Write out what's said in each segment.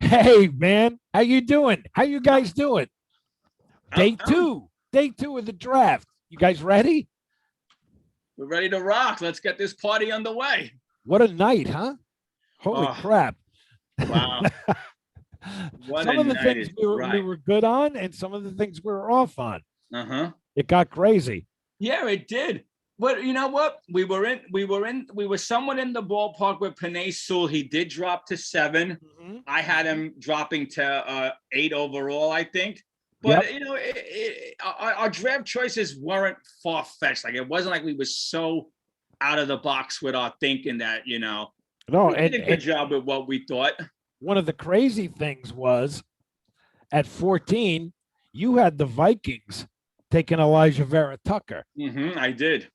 Hey, man, how you doing? How you guys doing? I'm, Day I'm, two, day two of the draft. You guys ready? we're ready to rock. Let's get this party underway. What a night, huh? Holy Oh, crap. wow. What Some a of the night things is we right. were good on and some of the things we were off on. Uh-huh. It got crazy. Yeah, it did. But you know what? We were somewhat in the ballpark with Panay Sewell. He did drop to 7. Mhm. I had him dropping to 8 overall, I think. Yep. But our draft choices weren't far-fetched. Like it wasn't like we were so out of the box with our thinking that, No, we did a good and job with what we thought. one of the crazy things was at 14, you had the Vikings taking Elijah Vera Tucker. I did.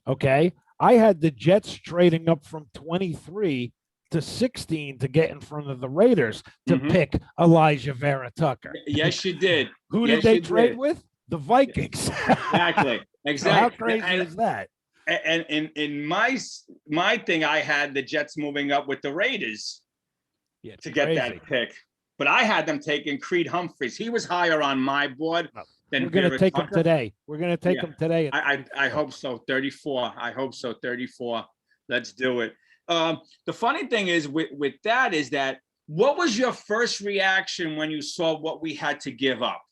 Okay. I had the Jets trading up from 23 to 16 to get in front of the Raiders to pick Elijah Vera Tucker. Yes, you did. Who did Yes, they you trade did. with? The Vikings. Exactly. So how Exactly. crazy is that? And in my thing, I had the Jets moving up with the Raiders Yeah, to get crazy. that pick. But I had them taking Creed Humphreys. He was higher on my board than We're going to take him Tucker. today. We're going to take Yeah. him today. I hope so. 34. I hope so. 34. Let's do it. The funny thing is with that is that what was your first reaction when you saw what we had to give up?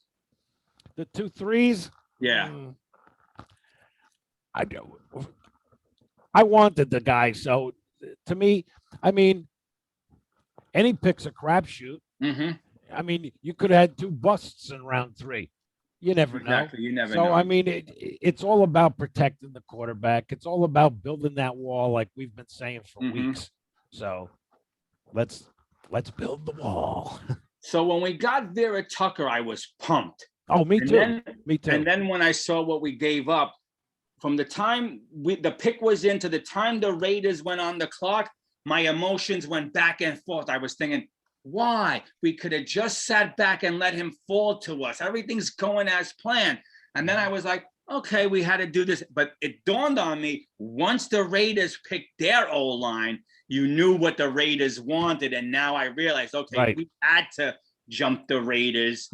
The 2 threes. Yeah. I wanted the guy. So to me, I mean, any pick's a crapshoot. I mean, you could have had 2 busts in round 3. You never know. Exactly. You never So, know. I mean, it's all about protecting the quarterback. It's all about building that wall, like we've been saying for weeks. So, let's build the wall. So when we got Vera Tucker, I was pumped. Oh, me too. Me too. And then when I saw what we gave up, from the time the pick was in to the time the Raiders went on the clock, my emotions went back and forth. I was thinking, why? We could have just sat back and let him fall to us. Everything's going as planned. And then I was like, okay, we had to do this. But it dawned on me, once the Raiders picked their O-line, you knew what the Raiders wanted. And now I realized, okay, we had to jump the Raiders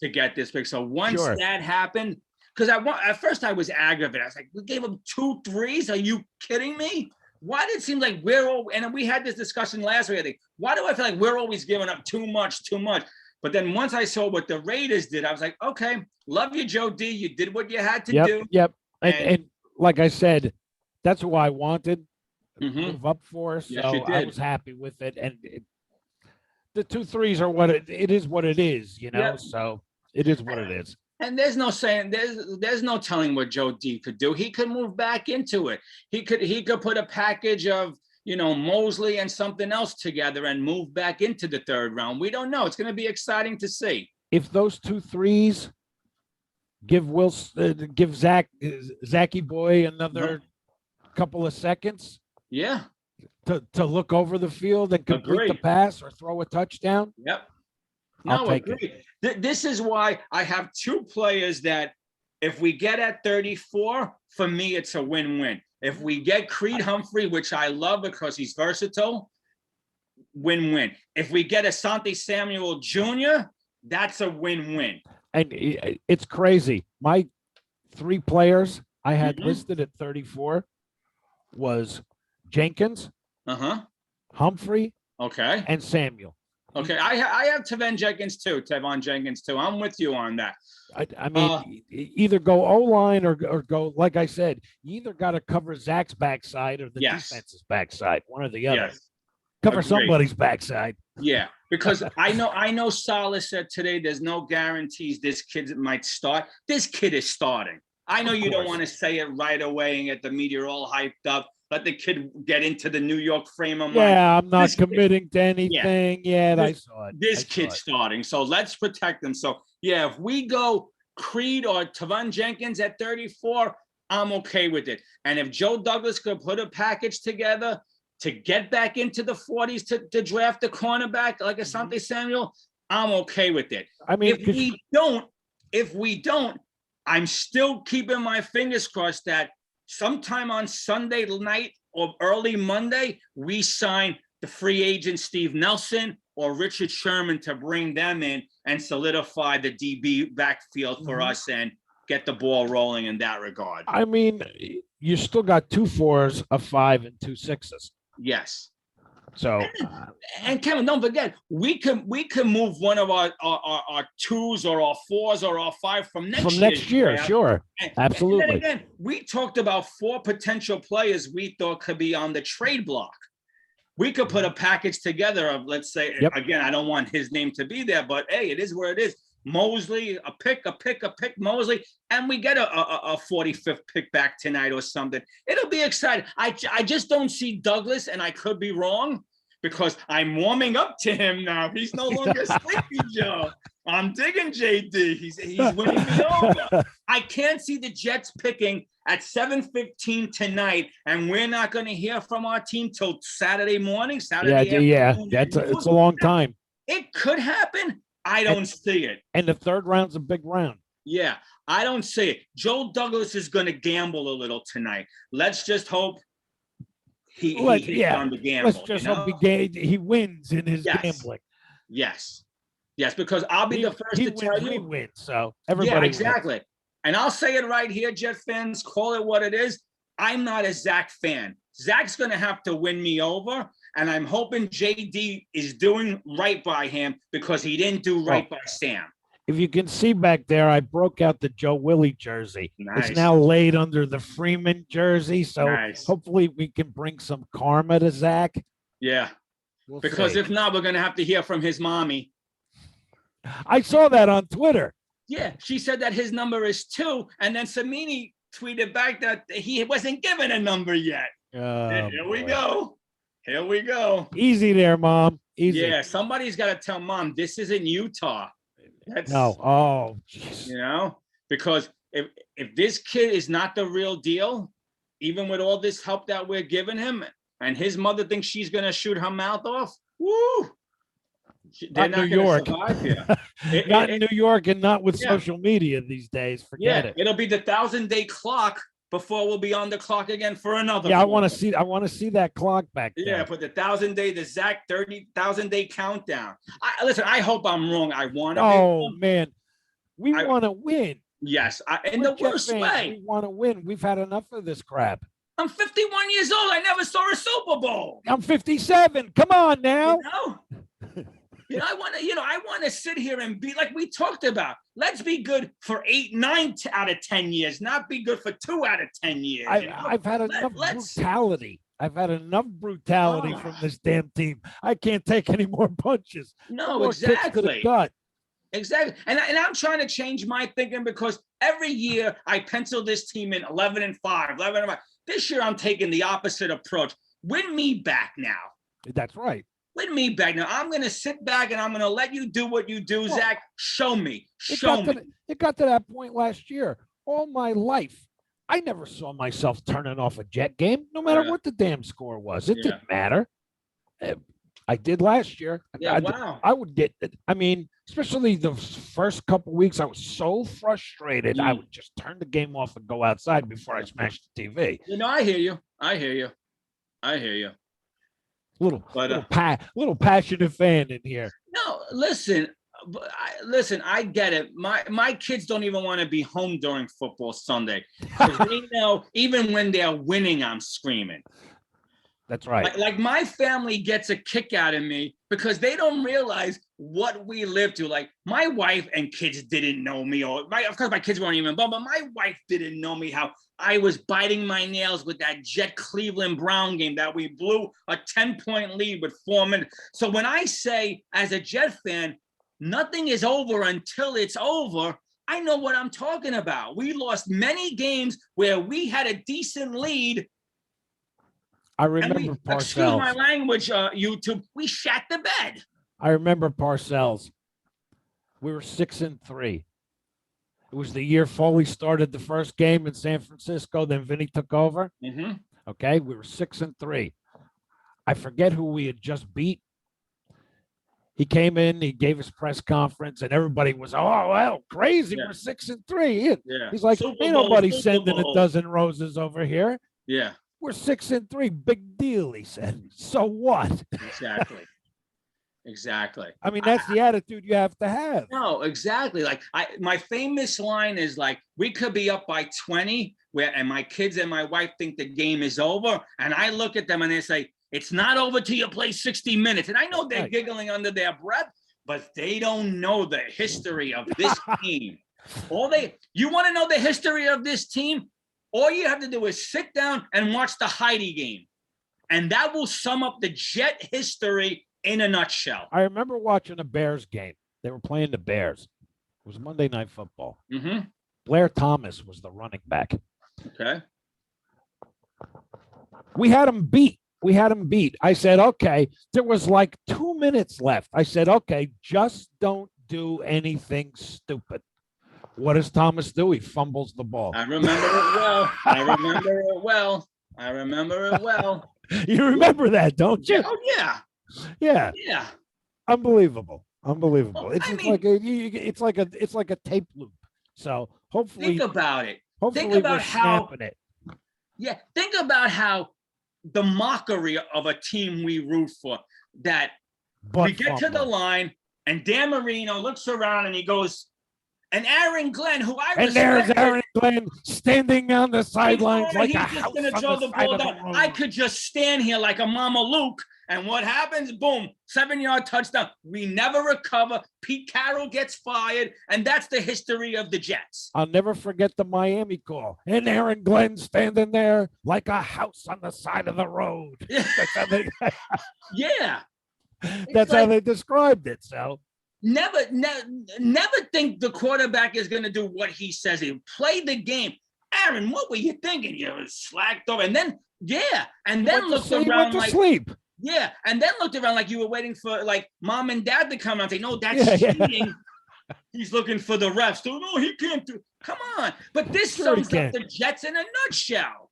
to get this pick. So once that happened, because at first I was aggravated. I was like, we gave them 2 threes? Are you kidding me? Why did it seem like and we had this discussion last week, I think, why do I feel like we're always giving up too much? But then once I saw what the Raiders did, I was like, okay, love you, Joe D. You did what you had to do. Yep. And like I said, that's who I wanted to move up for. So I was happy with it. And the 2 threes are what it is what it is, So it is what it is. And there's no saying, there's no telling what Joe D could do. He could move back into it. He could put a package of, Mosley and something else together and move back into the 3rd round. We don't know. It's going to be exciting to see. If those 2 threes give Zachy Boy another couple of seconds. Yeah. To look over the field and complete the pass or throw a touchdown. Yep. No, agree. This is why I have 2 players that if we get at 34, for me, it's a win-win. If we get Creed Humphrey, which I love because he's versatile, win-win. If we get Asante Samuel Jr., that's a win-win. And it's crazy. My 3 players I had listed at 34 was Jenkins, Humphrey, and Samuel. Okay, I have Tevon Jenkins too. I'm with you on that. I mean, either go O-line or go, like I said, you either got to cover Zach's backside or the defense's backside, one or the other. Cover somebody's backside. Yeah, because I know Saleh said today there's no guarantees this kid might start. This kid is starting. I know you don't want to say it right away and get the media all hyped up. Let the kid get into the New York frame of mind. Yeah, I'm not committing to anything. I saw it. This kid's starting, so let's protect him. So, if we go Creed or Tevon Jenkins at 34, I'm okay with it. And if Joe Douglas could put a package together to get back into the 40s to draft a cornerback like Asante Samuel, I'm okay with it. I mean, if we don't, I'm still keeping my fingers crossed that sometime on Sunday night or early Monday, we sign the free agent Steve Nelson or Richard Sherman to bring them in and solidify the DB backfield for us and get the ball rolling in that regard. I mean, you still got 2 4s, a 5, and 2 6s. Yes. So, and Kevin, don't forget, we can move one of our 2s or our 4s or our 5 from next year. Draft. Sure. Absolutely. And then again, we talked about 4 potential players we thought could be on the trade block. We could put a package together of, let's say, again, I don't want his name to be there, but hey, it is where it is. Mosley, a pick, Mosley, and we get a 45th pick back tonight or something. It'll be exciting. I just don't see Douglas, and I could be wrong because I'm warming up to him now. He's no longer Sleepy Joe. I'm digging JD. He's winning me over. I can't see the Jets picking at 7:15 tonight, and we're not going to hear from our team till Saturday morning. It's a long time. It could happen. I don't see it. And the third round's a big round. Yeah, I don't see it. Joe Douglas is going to gamble a little tonight. Let's just hope he on the gamble. Let's just hope he wins in his gambling. Yes, because I'll be the first to tell you. He wins, so everybody exactly. Wins. And I'll say it right here, Jet fans, call it what it is. I'm not a Zach fan. Zach's going to have to win me over. And I'm hoping JD is doing right by him because he didn't do right by Sam. If you can see back there, I broke out the Joe Willie jersey. Nice. It's now laid under the Freeman jersey. So hopefully we can bring some karma to Zach. Yeah. Because if not, we're going to have to hear from his mommy. I saw that on Twitter. Yeah. She said that his number is 2. And then Samini tweeted back that he wasn't given a number yet. Here we go. Here we go. Easy there, Mom. Easy. Yeah, somebody's got to tell Mom this isn't Utah. Geez. Because if this kid is not the real deal, even with all this help that we're giving him, and his mother thinks she's going to shoot her mouth off, woo! They're not New York. Survive here. Not in New York and not with social media these days. Forget it. It'll be the 1,000-day clock before we'll be on the clock again for another. Yeah, I want to see that clock back there. Yeah, put the 1,000-day, the Zach 30,000-day countdown. Listen, I hope I'm wrong. I want to. Oh man, we want to win. Yes, in the worst way. We want to win. We've had enough of this crap. I'm 51 years old. I never saw a Super Bowl. I'm 57. Come on now. I want to sit here and be like we talked about. Let's be good for 8, 9 out of 10 years, not be good for 2 out of 10 years. I've had enough brutality. I've had enough brutality from this damn team. I can't take any more punches. No, exactly. Exactly. And I'm trying to change my thinking because every year I pencil this team in 11-5, 11-5. This year I'm taking the opposite approach. Win me back now. That's right. Win me back now. I'm going to sit back and I'm going to let you do what you do, Zach. Show me. Show me. It got to that point last year. All my life, I never saw myself turning off a Jet game, no matter what the damn score was. It didn't matter. I did last year. Yeah, wow. I would get it. I mean, especially the first couple weeks, I was so frustrated. I would just turn the game off and go outside before I smashed the TV. I hear you. Little passionate fan in here. No, listen, I get it. My kids don't even want to be home during football Sunday. They know even when they're winning, I'm screaming. That's right. Like my family gets a kick out of me because they don't realize what we lived through. Like my wife and kids didn't know me, of course my kids weren't even born, but my wife didn't know me how I was biting my nails with that Jet Cleveland Brown game that we blew a 10-point lead with 4 minutes. So when I say as a Jet fan, nothing is over until it's over, I know what I'm talking about. We lost many games where we had a decent lead. I remember Parcells. Excuse my language, YouTube. We shat the bed. I remember Parcells. We were 6-3. It was the year Foley started the first game in San Francisco. Then Vinny took over. Mm-hmm. Okay, we were 6-3. I forget who we had just beat. He came in, he gave his press conference, and everybody was, oh, well, crazy. Yeah. We're 6-3. Yeah. He's like, ain't nobody sending a dozen roses over here. Yeah. We're 6-3. Big deal, he said. So what? Exactly. Exactly. I mean, that's the attitude you have to have. No, exactly. Like my famous line is like, we could be up by 20 and my kids and my wife think the game is over. And I look at them and they say, it's not over till you play 60 minutes. And I know they're giggling under their breath, but they don't know the history of this team. You want to know the history of this team? All you have to do is sit down and watch the Heidi game. And that will sum up the Jet history in a nutshell. I remember watching a Bears game. They were playing the Bears. It was Monday Night Football. Mm-hmm. Blair Thomas was the running back. Okay. We had him beat. I said, okay, there was like 2 minutes left. I said, okay, just don't do anything stupid. What does Thomas do? He fumbles the ball. I remember it well. You remember that, don't you? Oh, yeah. Yeah. Unbelievable. Well, it's like a tape loop. So hopefully think about it. Hopefully think about how it. Yeah, think about how the mockery of a team we root for, that we get to the line and Dan Marino looks around and he goes, and Aaron Glenn, who I respect. And there's Aaron Glenn standing on the sidelines like a house on the side of the road. I could just stand here like a Mama Luke, and what happens? Boom, 7-yard touchdown. We never recover. Pete Carroll gets fired, and that's the history of the Jets. I'll never forget the Miami call. And Aaron Glenn standing there like a house on the side of the road. That's how they, yeah. That's how they described it, so. Never think the quarterback is going to do what he says. He play the game. Aaron, what were you thinking? You were slacked over. And then, looked around like sleep. Yeah, and then looked around like you were waiting for like mom and dad to come out and say, no, that's cheating. Yeah. He's looking for the refs. So, no, he can't do. Come on. But this sums up the Jets in a nutshell.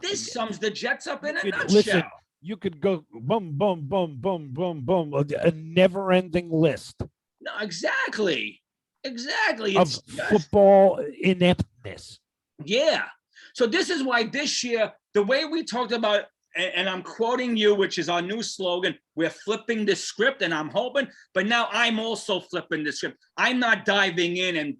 This sums the Jets up in a nutshell. Listen, you could go boom, boom, boom, boom, boom, boom, a never-ending list. No, exactly. Of football ineptness. Yeah. So this is why this year, the way we talked about, and I'm quoting you, which is our new slogan, we're flipping the script, and I'm hoping, but now I'm also flipping the script. I'm not diving in and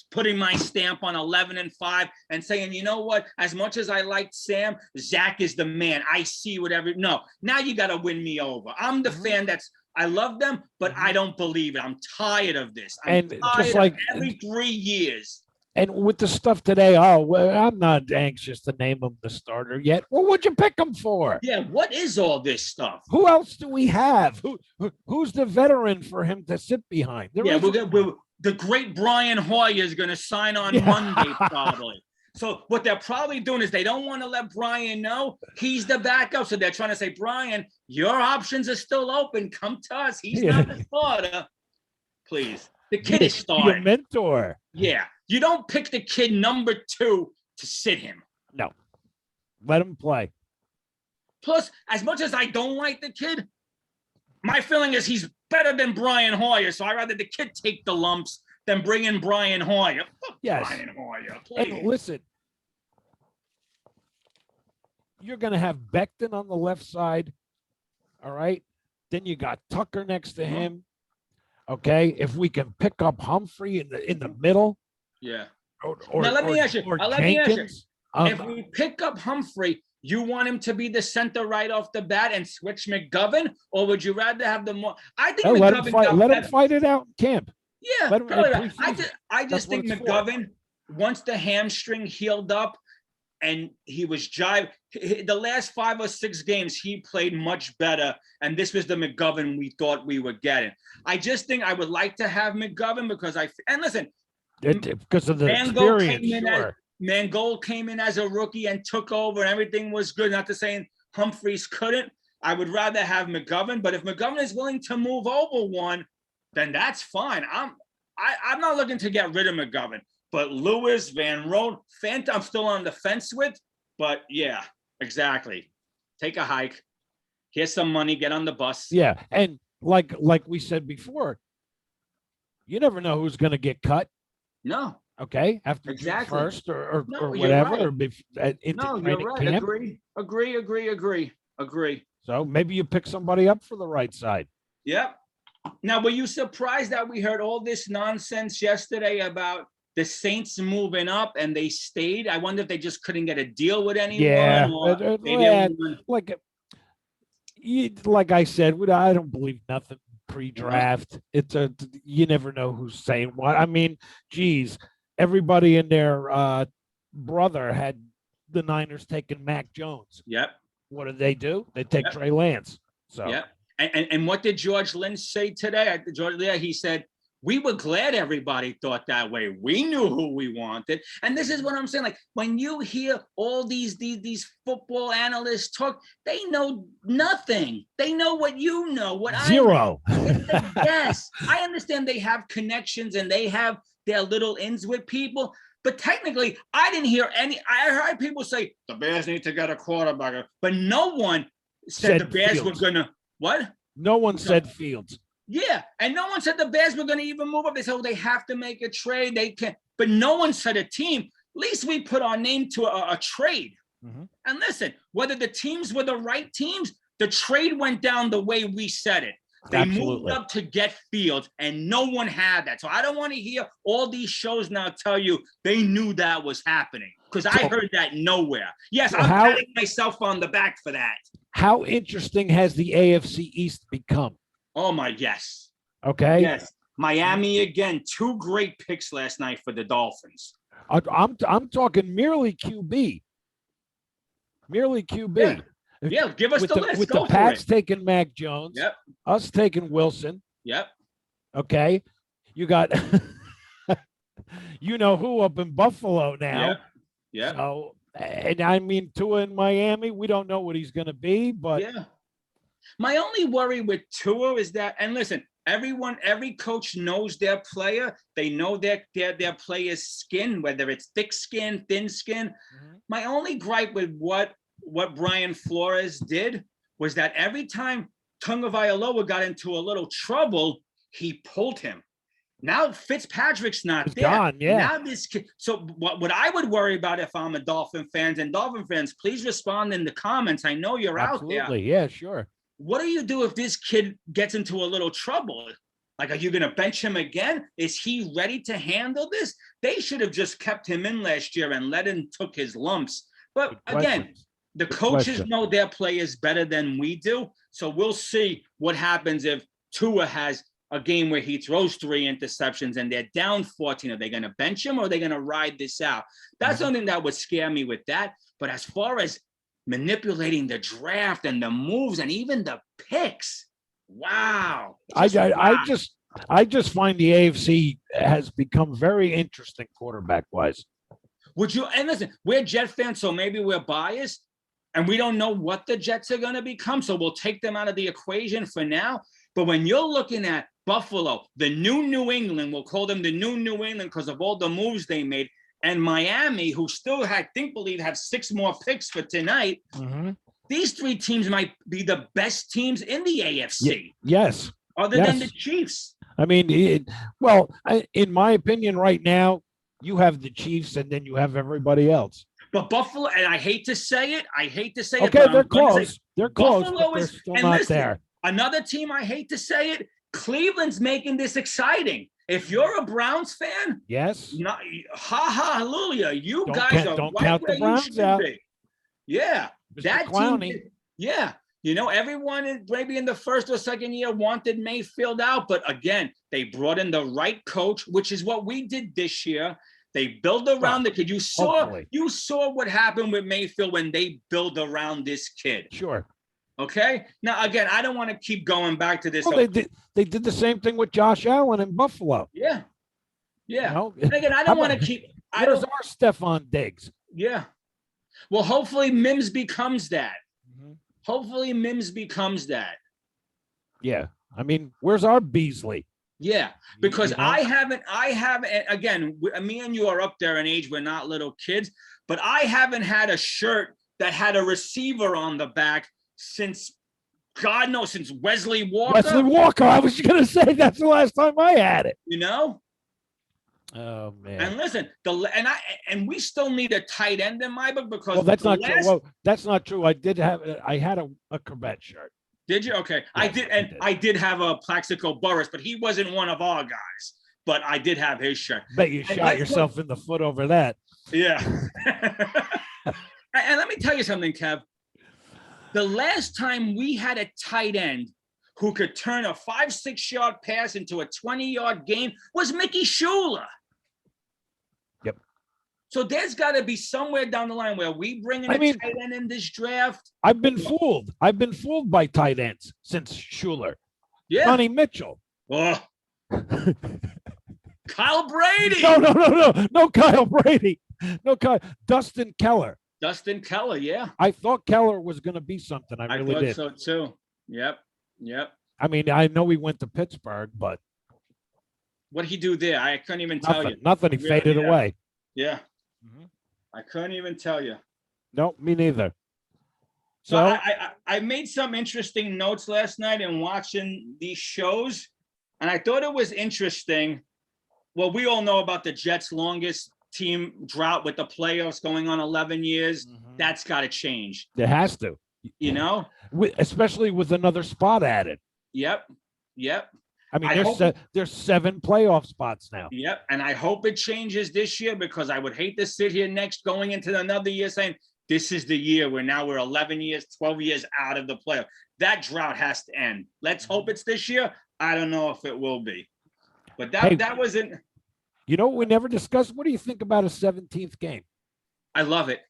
putting my stamp on 11-5 and saying, you know what, as much as I liked Sam, Zach is the man. I see whatever. No, now you got to win me over. I'm the fan I love them, but I don't believe it. I'm tired of this. I'm tired just like of every 3 years. And with the stuff today, I'm not anxious to name him the starter yet. Well, what'd you pick him for? Yeah, what is all this stuff? Who else do we have? Who's the veteran for him to sit behind? The great Brian Hoyer is going to sign on Monday, probably. So what they're probably doing is they don't want to let Brian know he's the backup. So they're trying to say, Brian, your options are still open. Come to us. He's not the starter. Please. The kid is starting. Your mentor. Yeah. You don't pick the kid number 2 to sit him. No. Let him play. Plus, as much as I don't like the kid, my feeling is he's better than Brian Hoyer. So I'd rather the kid take the lumps than bring in Brian Hoyer. Yes. Brian Hoyer. And listen, you're going to have Becton on the left side. All right. Then you got Tucker next to him. Okay. If we can pick up Humphrey in the middle. Yeah. Now let me ask you. If we pick up Humphrey, you want him to be the center right off the bat and switch McGovern, or would you rather have the more? I think McGovern let him fight it out in camp. Yeah, I just think McGovern, once the hamstring healed up and he was the last 5 or 6 games he played much better, and this was the McGovern we thought we were getting. I just think I would like to have McGovern because because of the experience. Mangold came in as a rookie and took over, and everything was good. Not to say Humphreys couldn't. I would rather have McGovern, but if McGovern is willing to move over one, then that's fine. I'm not looking to get rid of McGovern, but Lewis, Van Rote, Fant, I'm still on the fence with. But yeah, exactly. Take a hike. Here's some money. Get on the bus. Yeah, and like we said before, you never know who's going to get cut. No. Okay, after first or whatever. Right. Or you're right. Camp. Agree. So maybe you pick somebody up for the right side. Yep. Now, were you surprised that we heard all this nonsense yesterday about the Saints moving up and they stayed? I wonder if they just couldn't get a deal with anyone. Yeah, like I said, I don't believe nothing pre-draft. You never know who's saying what. I mean, geez, everybody and their brother had the Niners taking Mac Jones. Yep. What did they do? They take Trey Lance. So yeah. And what did George Lynch say today? He said, we were glad everybody thought that way. We knew who we wanted. And this is what I'm saying. Like, when you hear all these football analysts talk, they know nothing. They know what you know, what Zero. I know. Yes. I understand they have connections and they have their little ins with people. But technically, I didn't hear any. I heard people say, the Bears need to get a quarterback. But no one said the Bears were going to. What? No one said Fields. Yeah, and no one said the Bears were going to even move up. They said, they have to make a trade. They can't. But no one said a team. At least we put our name to a trade. Mm-hmm. And listen, whether the teams were the right teams, the trade went down the way we said it. They Absolutely. moved up to get Fields, and no one had that. So I don't want to hear all these shows now tell you they knew that was happening, because I heard that nowhere. Yes, I'm patting myself on the back for that. How interesting has the AFC East become? Oh, my, yes. Okay. Yes. Miami again, 2 great picks last night for the Dolphins. I'm talking merely QB. Merely QB. Yeah, give us the list. With the Pats taking Mac Jones. Yep. Us taking Wilson. Yep. Okay. You got you know who up in Buffalo now. Yep. Yeah. So, and I mean, Tua in Miami, we don't know what he's going to be, but yeah. My only worry with Tua is that, and listen, every coach knows their player. They know their player's skin, whether it's thick skin, thin skin. Mm-hmm. My only gripe with what Brian Flores did was that every time Tagovailoa got into a little trouble, he pulled him. Now Fitzpatrick's not He's there. Gone, yeah. Now this kid. So what I would worry about if I'm a Dolphin fan, and Dolphin fans, please respond in the comments. I know you're Absolutely. out there. Yeah, sure. What do you do if this kid gets into a little trouble? Like, are you going to bench him again? Is he ready to handle this? They should have just kept him in last year and let him took his lumps. But again, the coaches know their players better than we do. So we'll see what happens if Tua has a game where he throws 3 interceptions and they're down 14. Are they going to bench him or are they going to ride this out? That's something that would scare me with that. But as far as manipulating the draft and the moves and even the picks, wow. I just find the AFC has become very interesting quarterback wise. Would you? And listen, we're Jet fans, so maybe we're biased and we don't know what the Jets are going to become. So we'll take them out of the equation for now. But when you're looking at Buffalo, the New England, we'll call them the New England because of all the moves they made, and Miami, who still have 6 more picks for tonight. Mm-hmm. These 3 teams might be the best teams in the AFC. Yes. Other than the Chiefs. I mean, in my opinion, right now, you have the Chiefs and then you have everybody else. But Buffalo, and I hate to say it. Okay, they're close. They're close, Buffalo but they're still not there. Another team, I hate to say it, Cleveland's making this exciting. If you're a Browns fan, yes, hallelujah, you guys are don't right count where the Browns you should out. be. Yeah, Mr. that Clowney. team. Yeah, everyone maybe in the first or second year wanted Mayfield out, but again, they brought in the right coach, which is what we did this year. They build around the kid. You saw what happened with Mayfield when they build around this kid. Sure. Okay. Now, again, I don't want to keep going back to this. Well, they did the same thing with Josh Allen in Buffalo. Yeah. Yeah. You know? And again, I don't want to keep. Where's our Stephon Diggs? Yeah. Well, hopefully Mims becomes that. Mm-hmm. Hopefully Mims becomes that. Yeah. I mean, where's our Beasley? Yeah, because I haven't, again, me and you are up there in age. We're not little kids, but I haven't had a shirt that had a receiver on the back since, God knows, since Wesley Walker. Wesley Walker. I was going to say that's the last time I had it. You know? Oh man. And listen, and we still need a tight end in my book because that's not true. Well, that's not true. I had a Corbett shirt. Did you? Okay. Yes, I did have a Plaxico Burress, but he wasn't one of our guys. But I did have his shirt. Bet you shot yourself in the foot over that. Yeah. And let me tell you something, Kev. The last time we had a tight end who could turn a 5-6 yard pass into a 20-yard gain was Mickey Schuler. Yep. So there's got to be somewhere down the line where we bring in a tight end in this draft. I've been fooled. I've been fooled by tight ends since Schuler. Yeah. Johnny Mitchell. Oh. Kyle Brady. No, Kyle Brady. No, Dustin Keller. Dustin Keller, yeah. I thought Keller was going to be something. I really did. I thought so too. Yep. I mean, I know he went to Pittsburgh, but what did he do there? I couldn't even tell you. Nothing. He faded away. Yeah. Mm-hmm. I couldn't even tell you. No, me neither. So I made some interesting notes last night in watching these shows, and I thought it was interesting. Well, we all know about the Jets' longest team drought with the playoffs going on 11 years. Mm-hmm. That's got to change. It has to. You know? Especially with another spot added. Yep. I mean, there's 7 playoff spots now. Yep. And I hope it changes this year because I would hate to sit here going into another year saying, this is the year where now we're 11 years, 12 years out of the playoff. That drought has to end. Let's hope it's this year. I don't know if it will be. But that wasn't. You know what we never discussed? What do you think about a 17th game? I love it.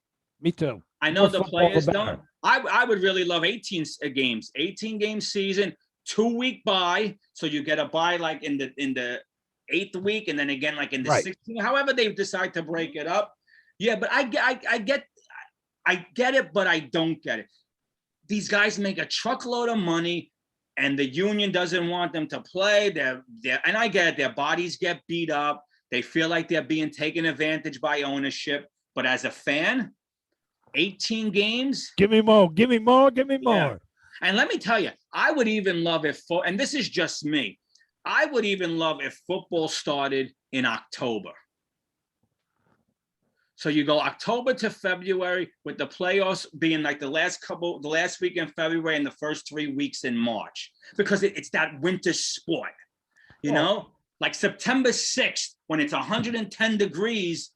Me too. I know the players don't. I would really love 18 games, 18-game season, 2-week bye. So you get a bye like in the 8th week, and then again like in the 16th. However they decide to break it up. Yeah, but I get it, but I don't get it. These guys make a truckload of money. And the union doesn't want them to play. And I get it. Their bodies get beat up. They feel like they're being taken advantage by ownership. But as a fan, 18 games. Give me more. Yeah. And let me tell you, I would even love and this is just me. I would even love if football started in October. So you go October to February with the playoffs being like the last week in February and the first 3 weeks in March, because it's that winter sport, you know, like September 6th when it's 110 degrees,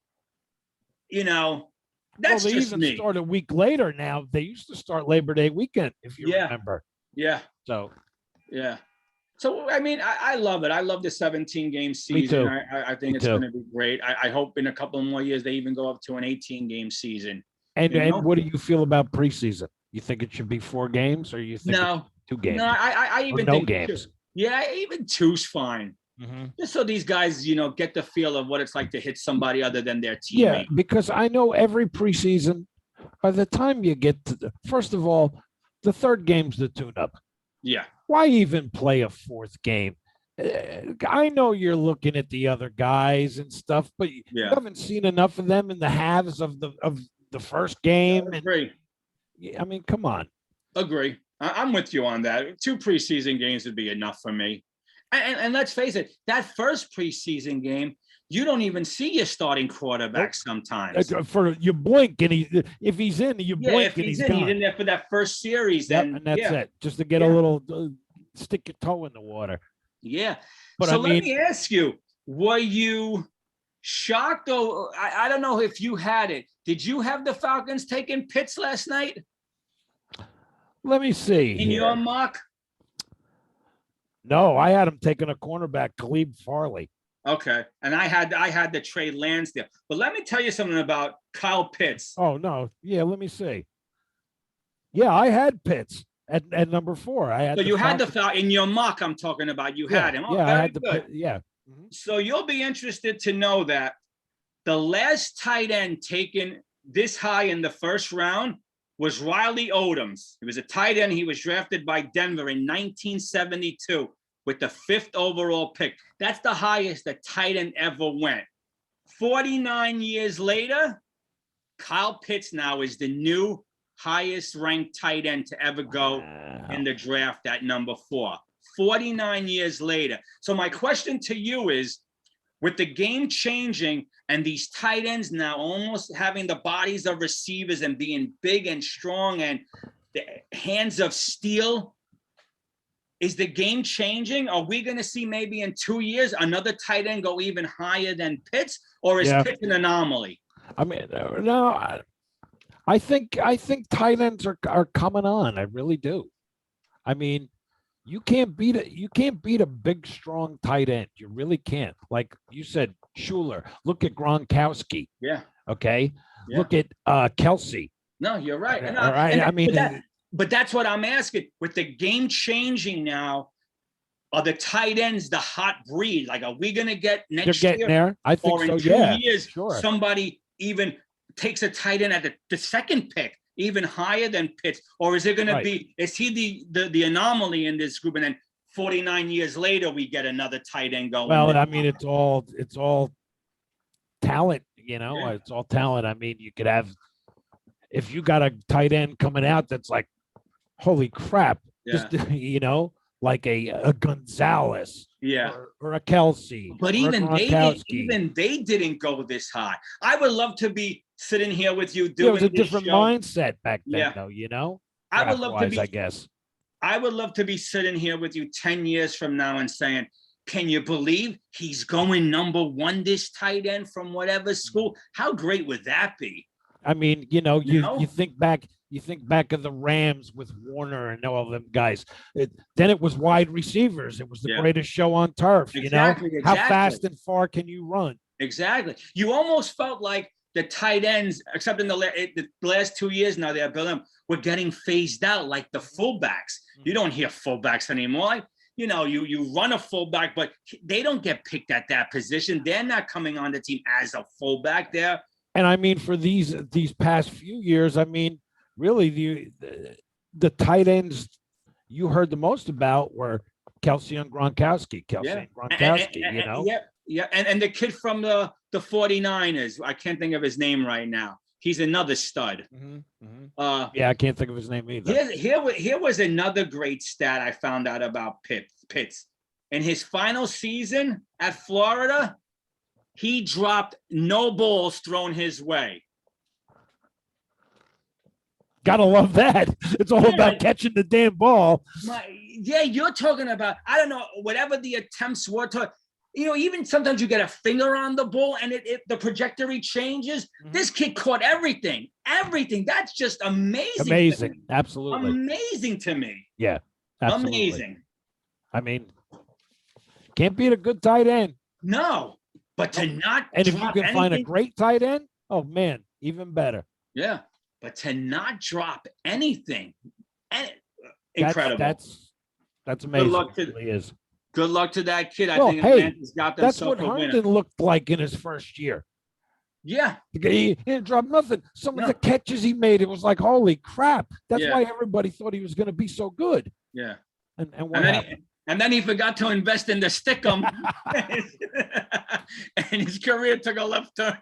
you know, that's they just even me. Start a week later now. They used to start Labor Day weekend, if you remember. Yeah. So, yeah. So, I mean, I love it. I love the 17-game season. Me too. I think it's going to be great. I hope in a couple more years they even go up to an 18-game season. And what do you feel about preseason? You think it should be 4 games, or you think 2 games? No, I even think games. 2. Yeah, even 2's fine. Mm-hmm. Just so these guys, you know, get the feel of what it's like to hit somebody other than their teammate. Yeah, because I know every preseason, by the time you get to first of all, the 3rd game's the tune-up. Yeah. Why even play a 4th game? I know you're looking at the other guys and stuff, but you haven't seen enough of them in the halves of the first game. I agree. I mean, come on. Agree. I'm with you on that. 2 preseason games would be enough for me. And let's face it, that first preseason game, you don't even see your starting quarterback sometimes. For you blink and if he's in, you blink and he's gone. He's in there for that first series. And that's it. Just to get a little stick your toe in the water. Yeah. But so let me ask you, were you shocked though? I don't know if you had it. Did you have the Falcons taking Pitts last night? Let me see. In your mock? No, I had him taking a cornerback, Khalid Farley. Okay. And I had the Trey Lansdale. But let me tell you something about Kyle Pitts. Oh, no. Yeah, let me see. Yeah, I had Pitts at number 4. I had. So you had the in your mock I'm talking about. You had him. Oh, I had good. Mm-hmm. So you'll be interested to know that the last tight end taken this high in the first round was Riley Odoms. He was a tight end. He was drafted by Denver in 1972 with the 5th overall pick. That's the highest a tight end ever went. 49 years later, Kyle Pitts now is the new highest ranked tight end to ever go in the draft at number 4. 49 years later. So my question to you is, with the game changing and these tight ends now almost having the bodies of receivers and being big and strong and the hands of steel, is the game changing? Are we going to see maybe in 2 years another tight end go even higher than Pitts, or is Pitts an anomaly? I mean, no, I think tight ends are coming on. I really do. I mean, you can't beat a big, strong tight end. You really can't. Like you said, Schuler. Look at Gronkowski. Yeah. Okay. Yeah. Look at Kelsey. No, you're right. All right. I mean, but that's what I'm asking. With the game changing now, are the tight ends the hot breed? Like, are we going to get next year? Getting there. I think or in so. 2 years, somebody even takes a tight end at the second pick, even higher than Pitts? Or is it going to be, is he the anomaly in this group? And then 49 years later, we get another tight end going. Well, I mean, it's all talent, you know, it's all talent. I mean, you could have, if you got a tight end coming out that's like, holy crap, just, you know, like a Gonzalez, or a Kelsey, but even they didn't go this high. I would love to be sitting here with you doing. It was a different mindset back then, though. You know, I would love to be. I guess I would love to be sitting here with you 10 years from now and saying, "Can you believe he's going number one? This tight end from whatever school? How great would that be?" I mean, you think back. You think back of the Rams with Warner and all of them guys. Then it was wide receivers. It was the greatest show on turf. Exactly. How fast and far can you run? Exactly. You almost felt like the tight ends, except in the last 2 years now, they're building, were getting phased out like the fullbacks. You don't hear fullbacks anymore. You run a fullback, but they don't get picked at that position. They're not coming on the team as a fullback there. And I mean, for these past few years, I mean, really, the tight ends you heard the most about were Kelsey and Gronkowski. And the kid from the 49ers, I can't think of his name right now. He's another stud. I can't think of his name either. Here was another great stat I found out about Pitts. In his final season at Florida, he dropped no balls thrown his way. Gotta love that. It's all about catching the damn ball. You're talking about, I don't know, whatever the attempts were to, even sometimes you get a finger on the ball and the trajectory changes. This kid caught everything. That's just amazing. Amazing. Absolutely. Amazing to me. Yeah. Absolutely. Amazing. I mean, can't beat a good tight end. No, but to not. And if you can find a great tight end, oh man, even better. Yeah. But to not drop anything, incredible. That's amazing. It really is. Good luck to that kid. I think Atlanta's got that's what Herndon looked like in his first year. Yeah. He didn't drop nothing. Some of the catches he made, it was like, holy crap. That's why everybody thought he was going to be so good. Yeah. And what happened? And then he forgot to invest in the stickum. And his career took a left turn.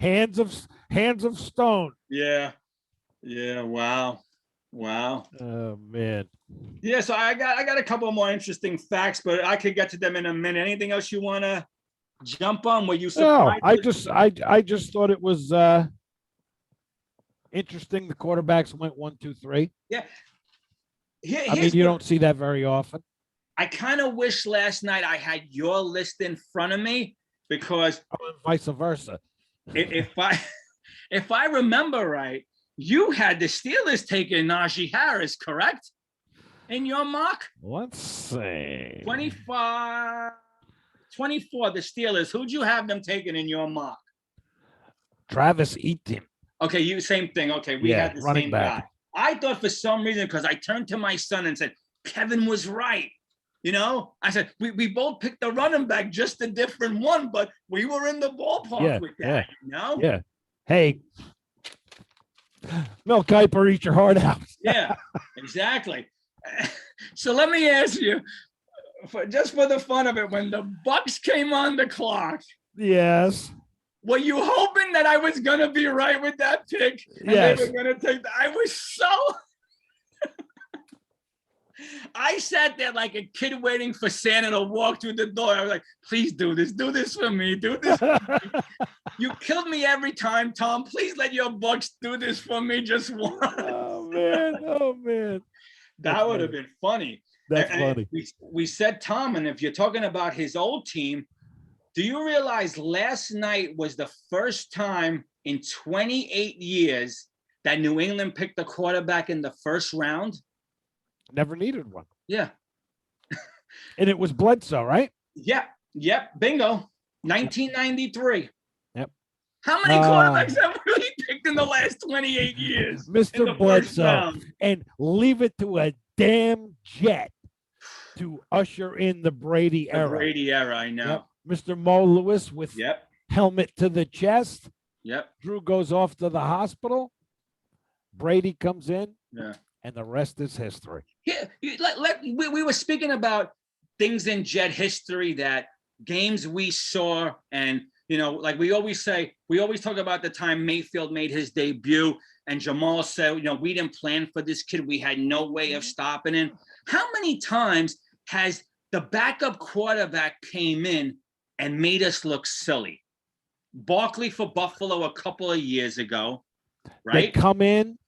Hands of stone. Yeah. Wow. Oh man. Yeah. So I got a couple more interesting facts, but I could get to them in a minute. Anything else you want to jump on? Were you surprised? No, I just thought it was interesting. The quarterbacks went 1, 2, 3. Yeah. I mean, you don't see that very often. I kind of wish last night I had your list in front of me because vice versa. If I remember right, you had the Steelers taking Najee Harris, correct? In your mock? Let's see. 24, the Steelers. Who'd you have them taking in your mock? Travis Etienne. Okay, same thing. Okay, we had the same back guy. I thought for some reason, because I turned to my son and said, Kevin was right. I said, we both picked the running back, just a different one, but we were in the ballpark with that, Yeah. Hey, Mel Kiper, eat your heart out. Yeah, exactly. So let me ask you, just for the fun of it, when the Bucks came on the clock. Yes. Were you hoping that I was going to be right with that pick? And yes. They were going to take I was so. I sat there like a kid waiting for Santa to walk through the door. I was like, please do this for me. Do this. You killed me every time, Tom. Please let your Bucks do this for me just once. Oh man. That would have been funny. That's funny. We said, Tom, and if you're talking about his old team, do you realize last night was the first time in 28 years that New England picked a quarterback in the first round? Never needed one. Yeah. And it was Bledsoe, right? Yep. Bingo. 1993. Yep. How many quarterbacks have we picked in the last 28 years? Mr. Bledsoe. And leave it to a damn Jet to usher in the Brady era. Brady era, I know. Yep. Mr. Mo Lewis with helmet to the chest. Yep. Drew goes off to the hospital. Brady comes in. Yeah. And the rest is history. Yeah, we were speaking about things in Jet history, that games we saw, and like we always say, we always talk about the time Mayfield made his debut, and Jamal said, we didn't plan for this kid. We had no way of stopping him. How many times has the backup quarterback came in and made us look silly? Barkley for Buffalo a couple of years ago, right? They come in.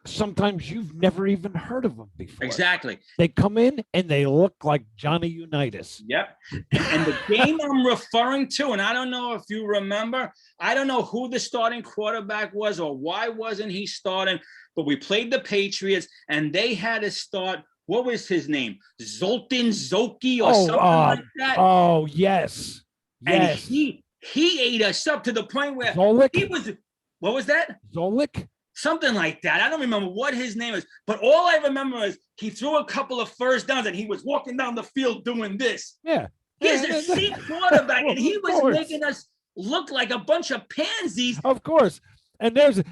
Sometimes you've never even heard of them before. Exactly. They come in and they look like Johnny Unitas. Yep. And the game I'm referring to, and I don't know if you remember, I don't know who the starting quarterback was or why wasn't he starting, but we played the Patriots and they had to start, what was his name? Zoltan Zoki or something like that. Oh, yes. And he ate us up to the point where Zolik? He was, what was that? Zolik? Something like that. I don't remember what his name is, but all I remember is he threw a couple of first downs and he was walking down the field doing this. Yeah. He's a seat quarterback, and he was making us look like a bunch of pansies. Of course. And there's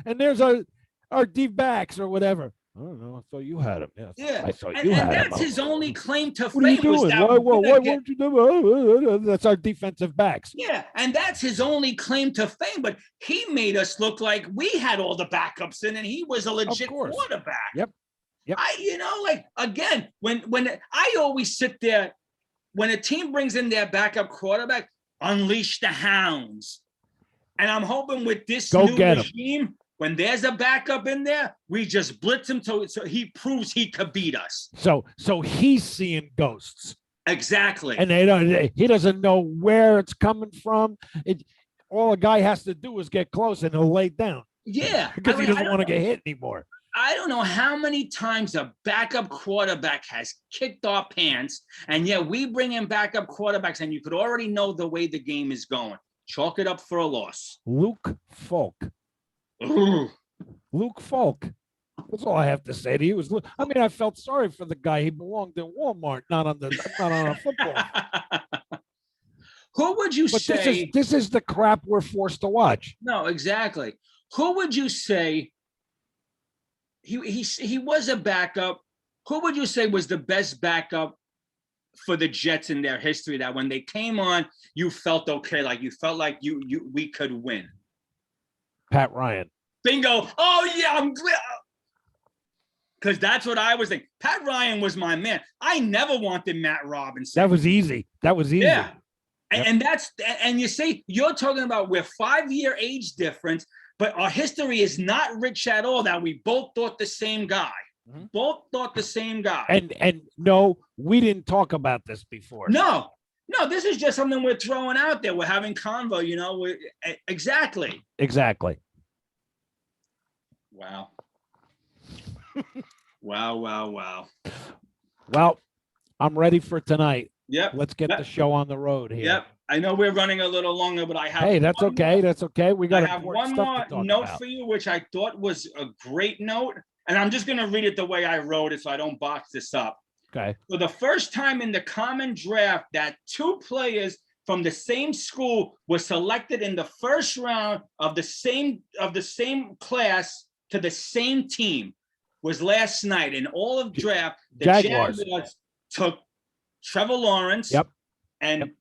our D-backs or whatever. I don't know. I thought you had him. Yeah. I thought you had him. And that's his only claim to fame. What are you doing? Why won't you do? That's our defensive backs. Yeah, and that's his only claim to fame. But he made us look like we had all the backups in, and he was a legit quarterback. Yep. Again, when I always sit there, when a team brings in their backup quarterback, unleash the hounds. And I'm hoping with this new regime, when there's a backup in there, we just blitz him so he proves he could beat us. So he's seeing ghosts. Exactly. And he doesn't know where it's coming from. All a guy has to do is get close and he'll lay down. Yeah. Because he doesn't want to get hit anymore. I don't know how many times a backup quarterback has kicked our pants, and yet we bring in backup quarterbacks, and you could already know the way the game is going. Chalk it up for a loss. Luke Falk. Luke Falk. That's all I have to say to you. I felt sorry for the guy. He belonged in Walmart, not on a football. Who would you say? This is the crap we're forced to watch. No, exactly. Who would you say? He was a backup. Who would you say was the best backup for the Jets in their history, that when they came on, you felt okay, like you felt like we could win? Pat Ryan. Bingo. Oh yeah, I'm glad. Because that's what I was thinking. Pat Ryan was my man. I never wanted Matt Robinson. That was easy. Yeah. Yep. And you say, you're talking about we're 5-year age difference, but our history is not rich at all, that we both thought the same guy. Mm-hmm. Both thought the same guy. And no, we didn't talk about this before. No, this is just something we're throwing out there. We're having convo, exactly. Wow. Wow. Well, I'm ready for tonight. Yep. Let's get the show on the road here. Yep. I know we're running a little longer, but I have. Hey, that's okay. That's okay. We got to have one more note for you, which I thought was a great note. And I'm just going to read it the way I wrote it so I don't box this up. Okay. For the first time in the common draft, that 2 players from the same school were selected in the first round of the same class to the same team was last night. In all of draft, the Jaguars took Trevor Lawrence and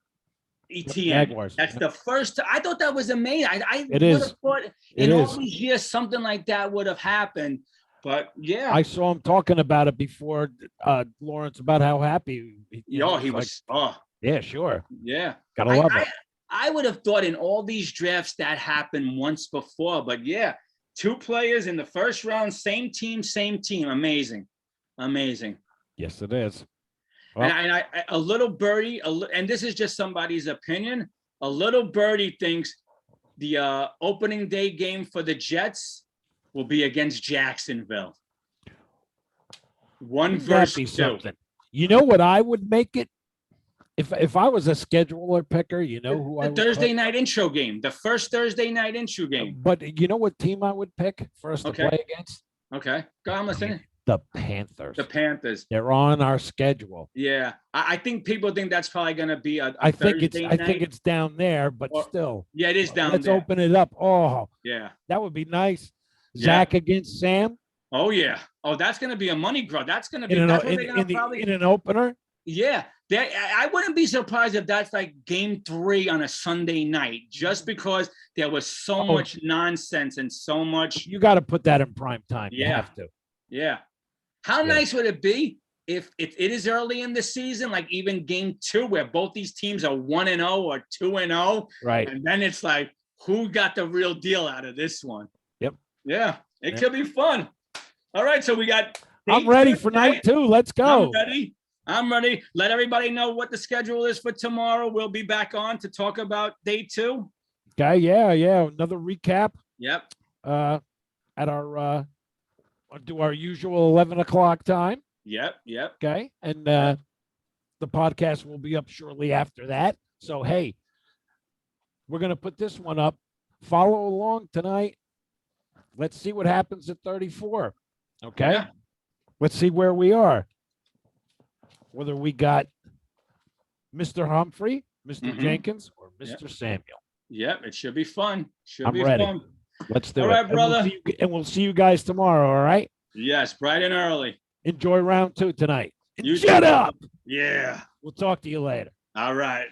Etienne. Jaguars. That's the first. I thought that was amazing. I would have thought in all these years something like that would have happened. But yeah, I saw him talking about it before, Lawrence, about how happy. he was. Oh, yeah, sure. Yeah, Gotta love it. I would have thought in all these drafts that happened once before, but yeah, 2 players in the first round, same team. Amazing. Yes, it is. Well, and I a little birdie, and this is just somebody's opinion. A little birdie thinks the opening day game for the Jets will be against Jacksonville. 1 versus 2. Something. You know what I would make it? If I was a scheduler picker, you know who I would Thursday night intro game, the first Thursday night intro game. But you know what team I would pick for us to play against? Okay, go on, listen. The Panthers. The Panthers. They're on our schedule. Yeah, I think people think that's probably going to be a I think it's down there, but still. Yeah, it is down Let's there. open it up. Oh, yeah, that would be nice. Zach against Sam. Oh yeah. Oh, that's going to be a money grab. That's going to be in an opener. Yeah, I wouldn't be surprised if that's like game 3 on a Sunday night, just because there was so much nonsense and so much. You got to put that in prime time. Yeah. You have to. Yeah. How nice would it be if it is early in the season, like even game 2, where both these teams are 1-0 or 2-0, right? And then it's like, who got the real deal out of this one? Yep. Yeah, it could be fun. All right, so we got. I'm ready for night 2. Let's go. I'm ready. Let everybody know what the schedule is for tomorrow. We'll be back on to talk about day 2. Okay. Yeah. Another recap. Yep. At our do our usual 11 o'clock time. Yep. Okay. And the podcast will be up shortly after that. So, hey, we're going to put this one up. Follow along tonight. Let's see what happens at 34. Okay. Yeah. Let's see where we are. Whether we got Mr. Humphrey, Mr. Jenkins, or Mr. Samuel. Yep. It should be fun. I'm ready. Fun. Let's do it. All right, brother. And we'll see you guys tomorrow. All right. Yes. Bright and early. Enjoy round 2 tonight. Shut up. Yeah. We'll talk to you later. All right.